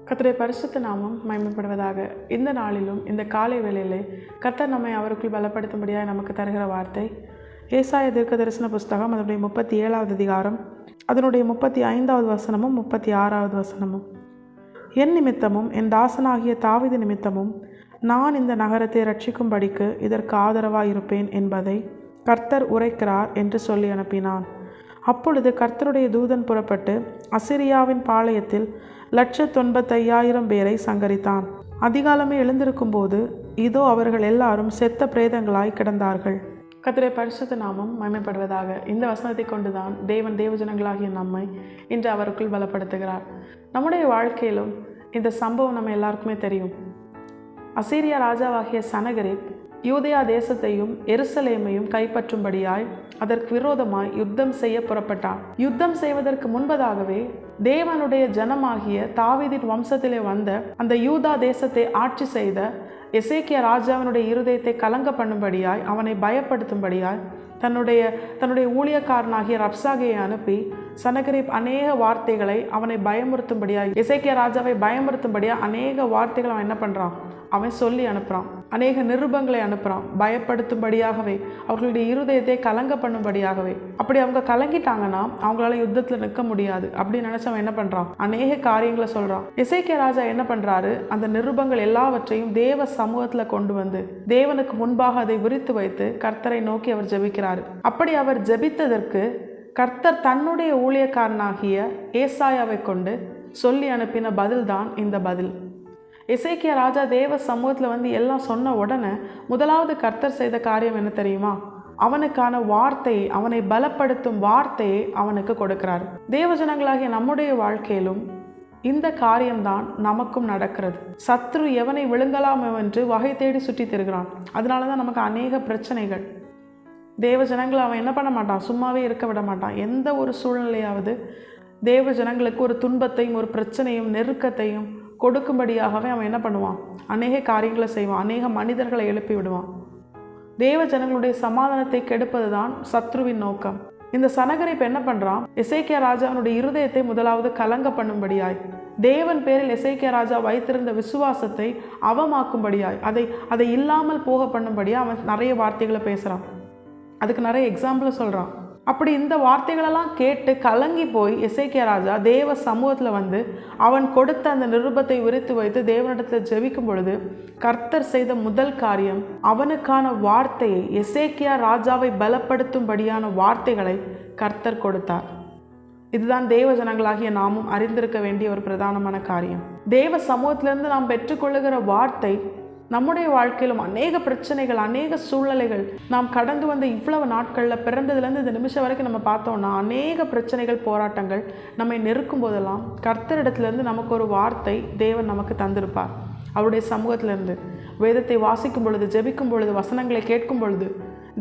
கர்த்தருடைய பரிசுத்த நாமம் மகிமைப்படுவதாக. இந்த நாளிலும் இந்த காலை வேளையிலே கர்த்தர் நம்மை அவருக்குள் பலப்படுத்தும்படியாக நமக்கு தருகிற வார்த்தை ஏசாயா தீர்க்க தரிசன புஸ்தகம் அதனுடைய 37வது அதிகாரம் அதனுடைய 35வது வசனமும் 36வது வசனமும். என் நிமித்தமும் என் தாசனாகிய தாவீது நிமித்தமும் நான் இந்த நகரத்தை ரட்சிக்கும்படிக்கு இதற்கு ஆதரவாக இருப்பேன் என்பதை கர்த்தர் உரைக்கிறார் என்று சொல்லி அனுப்பினான். அப்பொழுது கர்த்தருடைய தூதன் புறப்பட்டு அசிரியாவின் பாளையத்தில் 195,000 பேரை சங்கரித்தான். அதிகாலமே எழுந்திருக்கும் போது இதோ அவர்கள் எல்லாரும் செத்த பிரேதங்களாய் கிடந்தார்கள். கர்த்தருடைய பரிசுத்த நாமம் மகிமைப்படுவதாக. இந்த வசனத்தை கொண்டுதான் தேவன் தேவஜனங்களாகிய நம்மை இன்று அவருக்குள் பலப்படுத்துகிறார். நம்முடைய வாழ்க்கையிலும் இந்த சம்பவம் நம்ம எல்லாருக்குமே தெரியும். அசீரியா ராஜாவாகிய சனகரிப் யூதேயா தேசத்தையும் எருசலேமையும் கைப்பற்றும்படியாய் அதற்கு விரோதமாய் யுத்தம் செய்ய புறப்பட்டான். யுத்தம் செய்வதற்கு முன்பதாகவே தேவனுடைய ஜனமாகிய தாவீதின் வம்சத்திலே வந்த அந்த யூதா தேசத்தை ஆட்சி செய்த எசேக்கியா ராஜாவினுடைய இருதயத்தை கலங்க பண்ணும்படியாய் அவனை பயப்படுத்தும்படியாய் தன்னுடைய ஊழியக்காரனாகிய ரப்சாகையை அனுப்பி சனகரிப் அநேக வார்த்தைகளை அவனை பயமுறுத்தும்படியாய் எசேக்கியா ராஜாவை பயமுறுத்தும்படியாக அநேக வார்த்தைகளை அவன் என்ன பண்ணுறான், அவன் சொல்லி அனுப்புகிறான். அநேக நிருபங்களை அனுப்புகிறான் பயப்படுத்தும்படியாகவே, அவர்களுடைய இருதயத்தை கலங்க பண்ணும்படியாகவே. அப்படி அவங்க கலங்கிட்டாங்கன்னா அவங்களால யுத்தத்தில் நிற்க முடியாது அப்படின்னு நினச்சவன் என்ன பண்ணுறான், அநேக காரியங்களை சொல்கிறான். எசேக்கியா ராஜா என்ன பண்ணுறாரு, அந்த நிருபங்கள் எல்லாவற்றையும் தேவ சமூகத்தில் கொண்டு வந்து தேவனுக்கு முன்பாக அதை விரித்து வைத்து கர்த்தரை நோக்கி அவர் ஜெபிக்கிறாரு. அப்படி அவர் ஜெபித்ததற்கு கர்த்தர் தன்னுடைய ஊழியக்காரனாகிய ஏசாயாவை கொண்டு சொல்லி அனுப்பின பதில்தான் இந்த பதில். எசேக்கியா ராஜா தேவ சமூகத்தில் வந்து எல்லாம் சொன்ன உடனே முதலாவது கர்த்தர் செய்த காரியம் என்ன தெரியுமா, அவனுக்கான வார்த்தையை, அவனை பலப்படுத்தும் வார்த்தையை அவனுக்கு கொடுக்கிறார். தேவஜனங்களாகிய நம்முடைய வாழ்க்கையிலும் இந்த காரியம்தான் நமக்கும் நடக்கிறது. சத்ரு எவனை விழுங்கலாம் என்று வகை தேடி சுற்றி திரிகிறான். அதனால தான் நமக்கு அநேக பிரச்சனைகள். தேவ ஜனங்களை அவன் என்ன பண்ண மாட்டான், சும்மாவே இருக்க விட மாட்டான். எந்த ஒரு சூழ்நிலையாவது தேவ ஜனங்களுக்கு ஒரு துன்பத்தையும் ஒரு பிரச்சனையும் நெருக்கத்தையும் கொடுக்கும்படியாகவே அவன் என்ன பண்ணுவான், அநேக காரியங்களை செய்வான், அநேக மனிதர்களை எழுப்பி விடுவான். தேவ ஜனங்களுடைய சமாதானத்தை கெடுப்பது தான் சத்ருவின் நோக்கம். இந்த சனகரிப் என்ன பண்ணுறான், எசேக்கியா ராஜாவினுடைய இருதயத்தை முதலாவது கலங்க பண்ணும்படியாய், தேவன் பேரில் எசேக்கியா ராஜா வைத்திருந்த விசுவாசத்தை அவமாக்கும்படியாய், அதை இல்லாமல் போக பண்ணும்படியாக அவன் நிறைய வார்த்தைகளை பேசுகிறான். அதுக்கு நிறைய எக்ஸாம்பிளை சொல்கிறான். அப்படி இந்த வார்த்தைகளெல்லாம் கேட்டு கலங்கி போய் எசேக்கியா ராஜா தேவ சமூகத்தில் வந்து அவன் கொடுத்த அந்த நிருபத்தை விரித்து வைத்து தேவனிடத்தில் ஜெபிக்கும் பொழுது கர்த்தர் செய்த முதல் காரியம், அவனுக்கான வார்த்தையை, எசேக்கியா ராஜாவை பலப்படுத்தும்படியான வார்த்தைகளை கர்த்தர் கொடுத்தார். இதுதான் தேவ ஜனங்களாகிய நாமும் அறிந்திருக்க வேண்டிய ஒரு பிரதானமான காரியம். தேவ சமூகத்திலிருந்து நாம் பெற்றுக்கொள்ளுகிற வார்த்தை நம்முடைய வாழ்க்கையிலும் அநேக பிரச்சனைகள், அநேக சூழ்நிலைகள், நாம் கடந்து வந்த இவ்வளவு நாட்களில் பிறந்ததுலேருந்து இந்த நிமிஷம் வரைக்கும் நம்ம பார்த்தோம்னா அநேக பிரச்சனைகள், போராட்டங்கள் நம்மை நெருக்கும் போதெல்லாம் கர்த்தரிடத்துலேருந்து நமக்கு ஒரு வார்த்தை தேவன் நமக்கு தந்திருப்பார். அவருடைய சமூகத்திலேருந்து வேதத்தை வாசிக்கும் பொழுது, ஜெபிக்கும் பொழுது, வசனங்களை கேட்கும் பொழுது,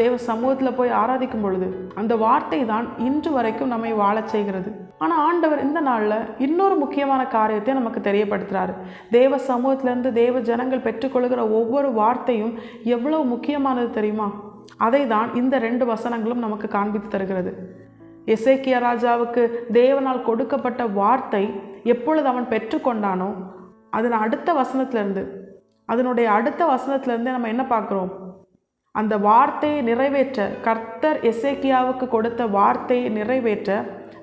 தேவ சமூகத்தில் போய் ஆராதிக்கும் பொழுது அந்த வார்த்தை தான் இன்று வரைக்கும் நம்மை வாழச் செய்கிறது. ஆனால் ஆண்டவர் இந்த நாளில் இன்னொரு முக்கியமான காரியத்தை நமக்கு தெரியப்படுத்துகிறாரு. தேவ சமூகத்திலேருந்து தேவ ஜனங்கள் பெற்றுக்கொள்கிற ஒவ்வொரு வார்த்தையும் எவ்வளவு முக்கியமானது தெரியுமா? அதை தான் இந்த 2 வசனங்களும் நமக்கு காண்பித்து தருகிறது. எசேக்கியா ராஜாவுக்கு தேவனால் கொடுக்கப்பட்ட வார்த்தை எப்பொழுது அவன் பெற்றுக்கொண்டானோ அதனுடைய அடுத்த வசனத்திலேருந்து நம்ம என்ன பார்க்குறோம், அந்த வார்த்தையை நிறைவேற்ற, கர்த்தர் எசேக்கியாவுக்கு கொடுத்த வார்த்தையை நிறைவேற்ற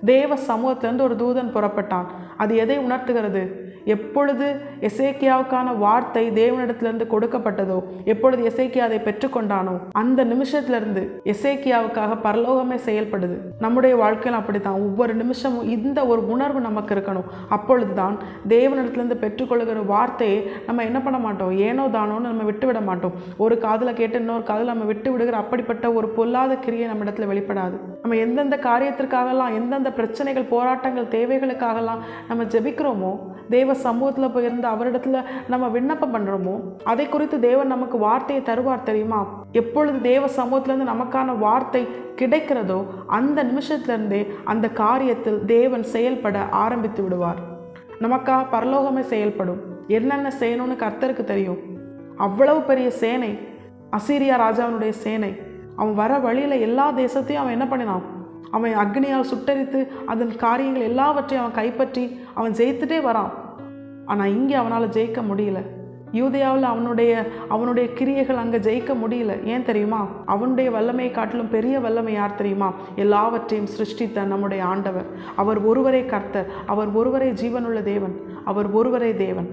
தேவ சமூகத்திலிருந்து ஒரு தூதன் புறப்பட்டான். அது எதை உணர்த்துகிறது? எப்பொழுது எசேக்கியாவுக்கான வார்த்தை தேவனிடத்திலிருந்து கொடுக்கப்பட்டதோ, எப்பொழுது எசேக்கியா அதை பெற்றுக்கொண்டானோ அந்த நிமிஷத்திலிருந்து எசேக்கியாவுக்காக பரலோகமே செயல்படுது. நம்முடைய வாழ்க்கையில் அப்படித்தான். ஒவ்வொரு நிமிஷமும் இந்த ஒரு உணர்வு நமக்கு இருக்கணும். அப்பொழுது தான் தேவனிடத்திலிருந்து பெற்றுக்கொள்கிற வார்த்தையை நம்ம என்ன பண்ண மாட்டோம், ஏனோ தானோன்னு நம்ம விட்டு விட மாட்டோம். ஒரு காதில் கேட்டு இன்னொரு காதில் நம்ம விட்டு விடுகிற அப்படிப்பட்ட ஒரு பொல்லாத கிரியை நம்ம இடத்துல வெளிப்படாது. நம்ம எந்தெந்த காரியத்திற்காகலாம், எந்தெந்த பிரச்சனைகள், போராட்டங்கள், தேவைகளுக்காகலாம் நம்ம ஜெபிக்கிறோமோ, தேவ சமூகத்தில் போயிருந்து அவரிடத்துல நம்ம விண்ணப்பம் பண்ணுறோமோ, அதை குறித்து தேவன் நமக்கு வார்த்தையை தருவார் தெரியுமா? எப்பொழுது தேவ சமூகத்திலேருந்து நமக்கான வார்த்தை கிடைக்கிறதோ அந்த நிமிஷத்துலேருந்தே அந்த காரியத்தில் தேவன் செயல்பட ஆரம்பித்து விடுவார். நமக்காக பரலோகமே செயல்படும். என்னென்ன செய்யணும்னு கர்த்தருக்கு தெரியும். அவ்வளவு பெரிய சேனை, அசீரியா ராஜாவினுடைய சேனை, அவன் வர வழியில் எல்லா தேசத்தையும் அவன் என்ன பண்ணினான், அவன் அக்னியால் சுட்டரித்து அதன் காரியங்கள் எல்லாவற்றையும் அவன் கைப்பற்றி அவன் ஜெயித்துட்டே வரான். ஆனால் இங்கே அவனால் ஜெயிக்க முடியல. யூதேயாவில் அவனுடைய கிரியைகள் அங்கே ஜெயிக்க முடியல. ஏன் தெரியுமா? அவனுடைய வல்லமையை காட்டிலும் பெரிய வல்லமை யார் தெரியுமா? எல்லாவற்றையும் சிருஷ்டித்த நம்முடைய ஆண்டவர். அவர் ஒருவரே கர்த்தர், அவர் ஒருவரே ஜீவனுள்ள தேவன், அவர் ஒருவரே தேவன்.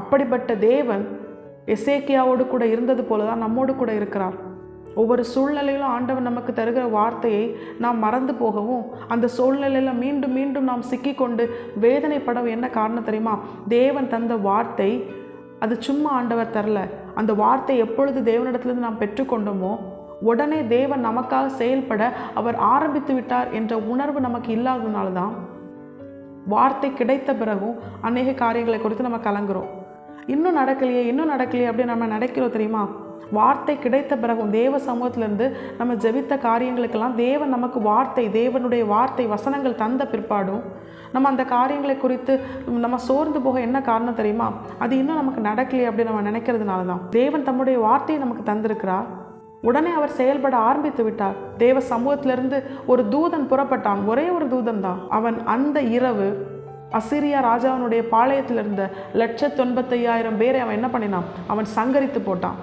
அப்படிப்பட்ட தேவன் எசேக்கியாவோடு கூட இருந்தது போல தான் நம்மோடு கூட இருக்கிறார். ஒவ்வொரு சூழ்நிலையிலும் ஆண்டவர் நமக்கு தருகிற வார்த்தையை நாம் மறந்து போகவும், அந்த சூழ்நிலையில் மீண்டும் மீண்டும் நாம் சிக்கிக்கொண்டு வேதனைப்படவும் என்ன காரணம் தெரியுமா? தேவன் தந்த வார்த்தை அது சும்மா ஆண்டவர் தரல. அந்த வார்த்தை எப்பொழுது தேவனிடத்திலிருந்து நாம் பெற்றுக்கொண்டோமோ உடனே தேவன் நமக்காக செயல்பட அவர் ஆரம்பித்து விட்டார் என்ற உணர்வு நமக்கு இல்லாததுனால தான் வார்த்தை கிடைத்த பிறகும் அநேக காரியங்களை குறித்து நம்ம கலங்குறோம். இன்னும் நடக்கலையே அப்படின்னு நம்ம நினைக்கிறோம் தெரியுமா? வார்த்தை கிடைத்த பிறகும் தேவ சமூகத்திலேருந்து நம்ம ஜெபித்த காரியங்களுக்கெல்லாம் தேவன் நமக்கு தேவனுடைய வார்த்தை வசனங்கள் தந்த பிற்பாடும் நம்ம அந்த காரியங்களை குறித்து நம்ம சோர்ந்து போக என்ன காரணம் தெரியுமா? அது இன்னும் நமக்கு நடக்கலையே அப்படின்னு நம்ம நினைக்கிறதுனால தான். தேவன் தம்முடைய வார்த்தையை நமக்கு தந்திருக்கிறார். உடனே அவர் செயல்பட ஆரம்பித்து விட்டார். தேவ சமூகத்திலிருந்து ஒரு தூதன் புறப்பட்டான். ஒரே ஒரு தூதன் தான். அவன் அந்த இரவு அசீரியா ராஜாவினுடைய பாளையத்தில் இருந்த 1,95,000 பேரை அவன் என்ன பண்ணினான்? அவன் சங்கரித்து போட்டான்.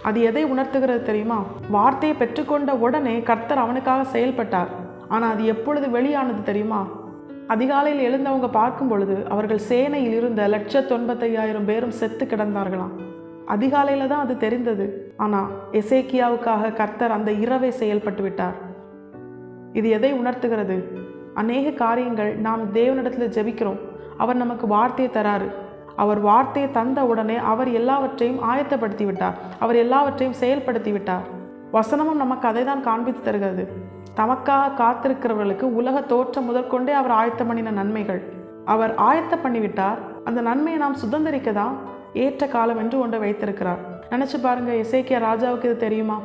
அது எதை உணர்த்துகிறது தெரியுமா? வார்த்தையை பெற்றுக்கொண்ட உடனே கர்த்தர் அவனுக்காக செயல்பட்டார். ஆனால் அது எப்பொழுது வெளியானது தெரியுமா? அதிகாலையில் எழுந்தவங்க பார்க்கும் பொழுது அவர்கள் சேனையில் இருந்த 1,95,000 பேரும் செத்து கிடந்தார்களாம். அதிகாலையில் தான் அது தெரிந்தது. ஆனால் எசேக்கியாவுக்காக கர்த்தர் அந்த இரவே செயல்பட்டு விட்டார். இது எதை உணர்த்துகிறது? அநேக காரியங்கள் நாம் தேவனிடத்தில் ஜெபிக்கிறோம். அவர் நமக்கு வார்த்தையை தராரு. அவர் வார்த்தையை தந்த உடனே அவர் எல்லாவற்றையும் ஆயத்தப்படுத்தி விட்டார். அவர் எல்லாவற்றையும் செயல்படுத்தி விட்டார். வசனமும் நமக்கு அதை தான் காண்பித்து தருகிறது. தமக்காக காத்திருக்கிறவர்களுக்கு உலக தோற்றம் முதற்கொண்டே அவர் ஆயத்த பண்ணின நன்மைகள் அவர் ஆயத்த பண்ணிவிட்டார். அந்த நன்மையை நாம் சுதந்திரிக்க தான் ஏற்ற காலம் என்று ஒன்றை வைத்திருக்கிறார். நினச்சி பாருங்க, எசேக்கியா ராஜாவுக்கு இது தெரியுமா?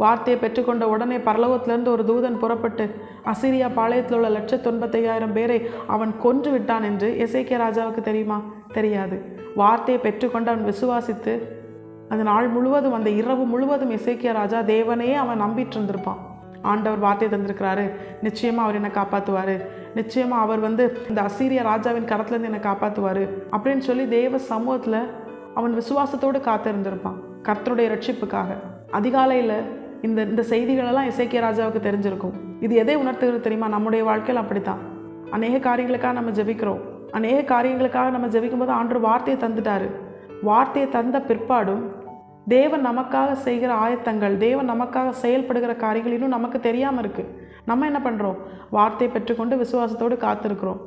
வார்த்தையை பெற்றுக்கொண்ட உடனே பரலோகத்திலிருந்து ஒரு தூதன் புறப்பட்டு அசீரியா பாளையத்தில் உள்ள 1,95,000 பேரை அவன் கொன்று விட்டான் என்று எசேக்கியா ராஜாவுக்கு தெரியுமா? தெரியாது. வார்த்தையை பெற்றுக்கொண்டு அவன் விசுவாசித்து அந்த நாள் முழுவதும், அந்த இரவு முழுவதும் எசேக்கியா ராஜா தேவனையே அவன் நம்பிட்டு இருந்திருப்பான். ஆண்டவர் வார்த்தையை தந்திருக்கிறாரு, நிச்சயமாக அவர் என்னை காப்பாற்றுவார், நிச்சயமாக அவர் இந்த அசீரியா ராஜாவின் கரத்துலேருந்து என்னை காப்பாற்றுவார் அப்படின்னு சொல்லி தேவ சமூகத்தில் அவன் விசுவாசத்தோடு காத்திருந்திருப்பான் கர்த்தருடைய ரட்சிப்புக்காக. அதிகாலையில் இந்த செய்திகளெல்லாம் எசேக்கியா ராஜாவுக்கு தெரிஞ்சிருக்கும். இது எதை உணர்த்துகிறது தெரியுமா? நம்முடைய வாழ்க்கையில் அப்படித்தான். அநேக காரியங்களுக்காக நம்ம ஜெபிக்கிறோம். அநேக காரியங்களுக்காக நம்ம ஜெபிக்கும் போது ஆண்டவர் வார்த்தையை தந்துட்டாரு. வார்த்தையை தந்த பிற்பாடும் தேவன் நமக்காக செய்கிற ஆயத்தங்கள், தேவன் நமக்காக செயல்படுகிற காரியங்கள் இன்னும் நமக்கு தெரியாமல் இருக்குது. நம்ம என்ன பண்ணுறோம்? வார்த்தையை பெற்றுக்கொண்டு விசுவாசத்தோடு காத்திருக்கிறோம்.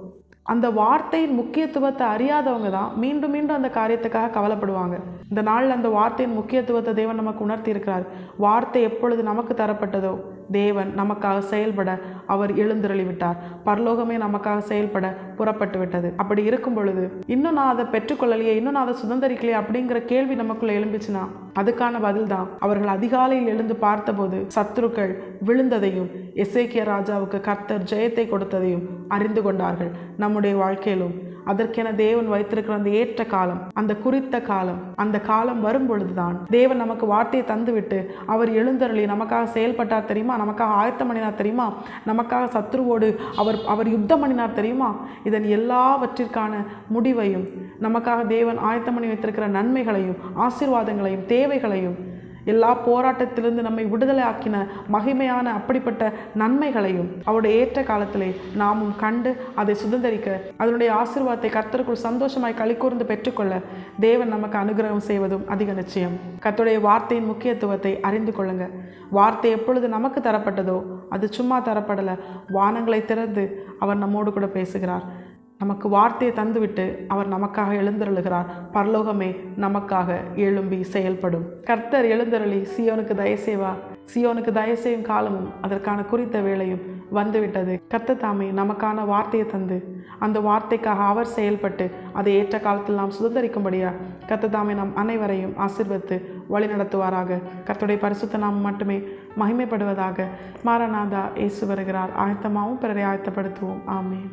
அந்த வார்த்தையின் முக்கியத்துவத்தை அறியாதவங்க தான் மீண்டும் மீண்டும் அந்த காரியத்துக்காக கவலைப்படுவாங்க. இந்த நாளில் அந்த வார்த்தையின் முக்கியத்துவத்தை தேவன் நமக்கு உணர்த்தி இருக்கிறார். வார்த்தை எப்பொழுது நமக்கு தரப்பட்டதோ தேவன் நமக்காக செயல்பட அவர் எழுந்தருளி விட்டார். பரலோகமே நமக்காக செயல்பட புறப்பட்டு விட்டது. அப்படி இருக்கும் பொழுது இன்னும் நான் அதை பெற்றுக்கொள்ளலையே, இன்னும் நான் அதை சுதந்திரிக்கலையே அப்படிங்கிற கேள்வி நமக்குள்ள எழும்பிச்சுன்னா அதுக்கான பதில் தான், அவர்கள் அதிகாலையில் எழுந்து பார்த்தபோது சத்துருக்கள் விழுந்ததையும் எசேக்கியா ராஜாவுக்கு கர்த்தர் ஜெயத்தை கொடுத்ததையும் அறிந்து கொண்டார்கள். நம்முடைய வாழ்க்கையிலும் அதற்கென தேவன் வைத்திருக்கிற அந்த ஏற்ற காலம், அந்த குறித்த காலம், அந்த காலம் வரும் பொழுதுதான் தேவன் நமக்கு வார்த்தையை தந்துவிட்டு அவர் எழுந்தருளி நமக்காக செயல்பட்டார் தெரியுமா? நமக்காக ஆயத்தம் பண்ணினார் தெரியுமா? நமக்காக சத்ருவோடு அவர் யுத்தம் பண்ணினார் தெரியுமா? இதன் எல்லாவற்றிற்கான முடிவையும் நமக்காக தேவன் ஆயத்தம் பண்ணி வைத்திருக்கிற நன்மைகளையும் ஆசீர்வாதங்களையும் தேவைகளையும் எல்லா போராட்டத்திலிருந்து நம்மை விடுதலை ஆக்கின மகிமையான அப்படிப்பட்ட நன்மைகளையும் அவருடைய ஏற்ற காலத்திலே நாமும் கண்டு அதை சுதந்திரிக்க, அதனுடைய ஆசீர்வாதத்தை கர்த்தருக்குள் சந்தோஷமாய் களிகூர்ந்து பெற்றுக்கொள்ள தேவன் நமக்கு அனுகிரகம் செய்வதும் அதிக நிச்சயம். கர்த்தருடைய வார்த்தையின் முக்கியத்துவத்தை அறிந்து கொள்ளுங்க. வார்த்தை எப்பொழுது நமக்கு தரப்பட்டதோ அது சும்மா தரப்படலை. வானங்களை திறந்து அவர் நம்மோடு கூட பேசுகிறார். நமக்கு வார்த்தையை தந்துவிட்டு அவர் நமக்காக எழுந்தருளுகிறார். பரலோகமே நமக்காக எழும்பி செயல்படும். கர்த்தர் எழுந்தருளி சியோனுக்கு தயசேவா, சியோனுக்கு தயசேயும் காலமும் அதற்கான குறித்த வேளையும் வந்துவிட்டது. கர்த்தர் தாமே நமக்கான வார்த்தையை தந்து அந்த வார்த்தைக்காக அவர் செயல்பட்டு அதை ஏற்ற காலத்தில் நாம் சுதந்திரிக்கும்படியா கர்த்தர் தாமே நம் அனைவரையும் ஆசீர்வதித்து வழி நடத்துவாராக. கர்த்தருடைய பரிசுத்த நாமம் மட்டுமே மகிமைப்படுவதாக. மாரநாதா, இயேசு வருகிறார். ஆயத்தமாகவும் பிறரை ஆயத்தப்படுத்துவோம். ஆமென்.